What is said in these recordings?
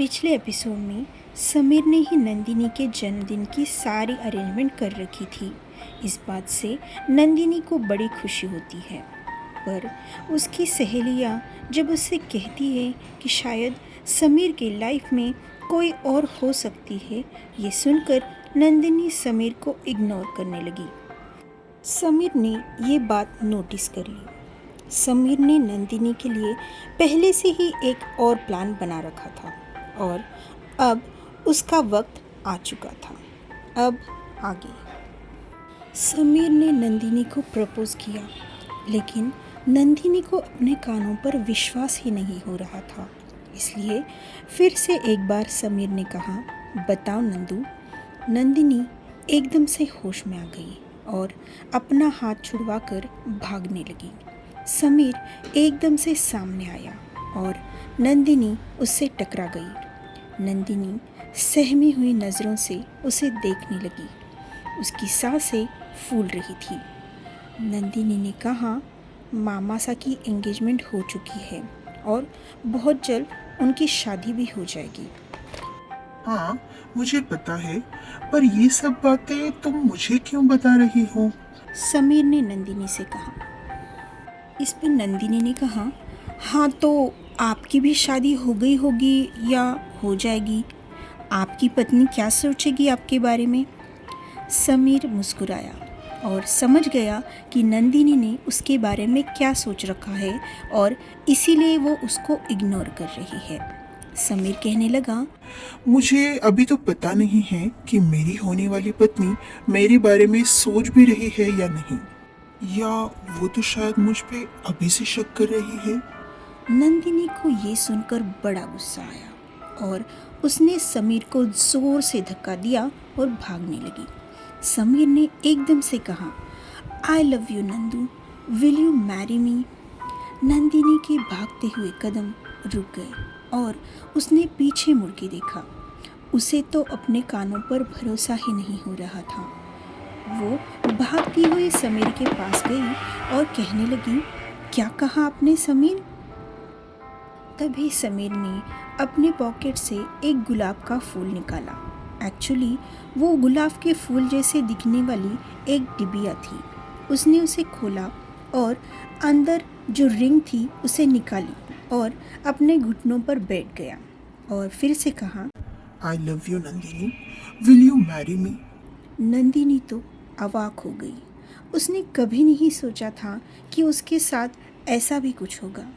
पिछले एपिसोड में समीर ने ही नंदिनी के जन्मदिन की सारी अरेंजमेंट कर रखी थी। इस बात से नंदिनी को बड़ी खुशी होती है, पर उसकी सहेलियां जब उससे कहती है कि शायद समीर के लाइफ में कोई और हो सकती है, ये सुनकर नंदिनी समीर को इग्नोर करने लगी। समीर ने ये बात नोटिस कर ली। समीर ने नंदिनी के लिए पहले से ही एक और प्लान बना रखा था और अब उसका वक्त आ चुका था। अब आगे समीर ने नंदिनी को प्रपोज किया, लेकिन नंदिनी को अपने कानों पर विश्वास ही नहीं हो रहा था। इसलिए फिर से एक बार समीर ने कहा, बताओ नंदू। नंदिनी एकदम से होश में आ गई और अपना हाथ छुड़वाकर भागने लगी। समीर एकदम से सामने आया और नंदिनी उससे टकरा गई। नंदिनी सहमी हुई नज़रों से उसे देखने लगी। उसकी सांसें फूल रही थी। नंदिनी ने कहा, मामा सा की एंगेजमेंट हो चुकी है और बहुत जल्द उनकी शादी भी हो जाएगी। हाँ, मुझे पता है, पर ये सब बातें तुम मुझे क्यों बता रही हो? समीर ने नंदिनी से कहा। इस पर नंदिनी ने कहा, हाँ तो आपकी भी शादी हो गई होगी या हो जाएगी। आपकी पत्नी क्या सोचेगी आपके बारे में? समीर मुस्कुराया और समझ गया कि नंदिनी ने उसके बारे में क्या सोच रखा है और इसीलिए वो उसको इग्नोर कर रही है। समीर कहने लगा, मुझे अभी तो पता नहीं है कि मेरी होने वाली पत्नी मेरे बारे में सोच भी रही है या नहीं, या वो तो शायद मुझ पे अभी से शक कर रही है। नंदिनी को ये सुनकर बड़ा गुस्सा आया और उसने समीर को जोर से धक्का दिया और भागने लगी। समीर ने एकदम से कहा, I love you Nandu, will you marry me? Nandini के भागते हुए कदम रुक गए और उसने पीछे मुड़ के देखा। उसे तो अपने कानों पर भरोसा ही नहीं हो रहा था। वो भागती हुई समीर के पास गई और कहने लगी, क्या कहा आपने समीर? तभी समीर ने अपने पॉकेट से एक गुलाब का फूल निकाला। एक्चुअली वो गुलाब के फूल जैसे दिखने वाली एक डिबिया थी। उसने उसे खोला और अंदर जो रिंग थी उसे निकाली और अपने घुटनों पर बैठ गया और फिर से कहा, I love you Nandini, will you marry me? Nandini तो अवाक हो गई। उसने कभी नहीं सोचा था कि उसके साथ ऐसा भी कुछ होगा।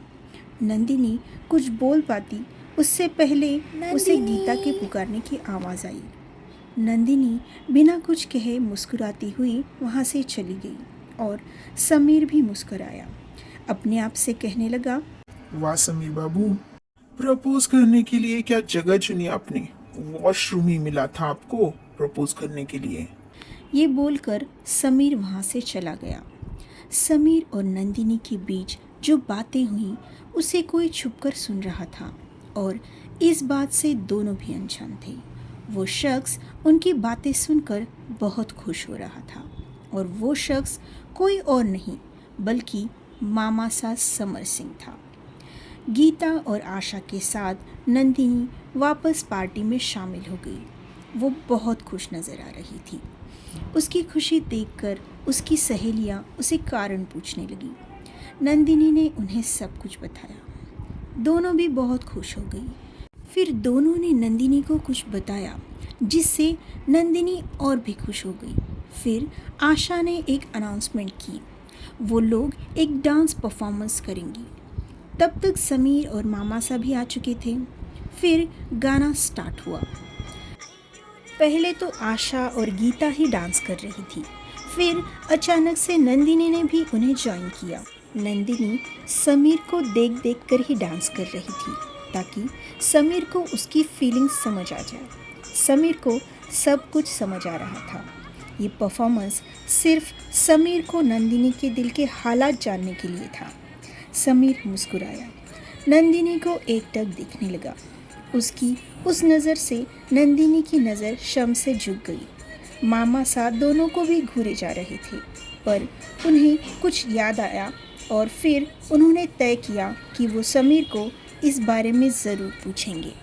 नंदिनी कुछ बोल पाती उससे पहले उसे गीता के पुकारने की आवाज़ आई। नंदिनी बिना कुछ कहे मुस्कुराती हुई वहाँ से चली गई और समीर भी मुस्कुराया। अपने आप से कहने लगा, वाह समीर बाबू, प्रपोज करने के लिए क्या जगह चुनी आपने। वॉशरूम ही मिला था आपको प्रपोज करने के लिए। ये बोलकर समीर वहाँ से चला गया। समीर और नंदिनी के बीच जो बातें हुई उसे कोई छुपकर सुन रहा था और इस बात से दोनों भी अनजान थे। वो शख्स उनकी बातें सुनकर बहुत खुश हो रहा था और वो शख्स कोई और नहीं बल्कि मामा सा समर सिंह था। गीता और आशा के साथ नंदिनी वापस पार्टी में शामिल हो गई। वो बहुत खुश नज़र आ रही थी। उसकी खुशी देखकर उसकी सहेलियां उसे कारण पूछने लगी। नंदिनी ने उन्हें सब कुछ बताया। दोनों भी बहुत खुश हो गई। फिर दोनों ने नंदिनी को कुछ बताया जिससे नंदिनी और भी खुश हो गई। फिर आशा ने एक अनाउंसमेंट की, वो लोग एक डांस परफॉर्मेंस करेंगी। तब तक समीर और मामा सा भी आ चुके थे। फिर गाना स्टार्ट हुआ। पहले तो आशा और गीता ही डांस कर रही थी, फिर अचानक से नंदिनी ने भी उन्हें ज्वाइन किया। नंदिनी समीर को देख देख कर ही डांस कर रही थी ताकि समीर को उसकी फीलिंग्स समझ आ जाए। समीर को सब कुछ समझ आ रहा था। ये परफॉर्मेंस सिर्फ समीर को नंदिनी के दिल के हालात जानने के लिए था। समीर मुस्कुराया। नंदिनी को एकटक दिखने लगा। उसकी उस नज़र से नंदिनी की नज़र शम से झुक गई। मामा सा दोनों को भी घूरे जा रहे थे, पर उन्हें कुछ याद आया और फिर उन्होंने तय किया कि वो समीर को इस बारे में ज़रूर पूछेंगे।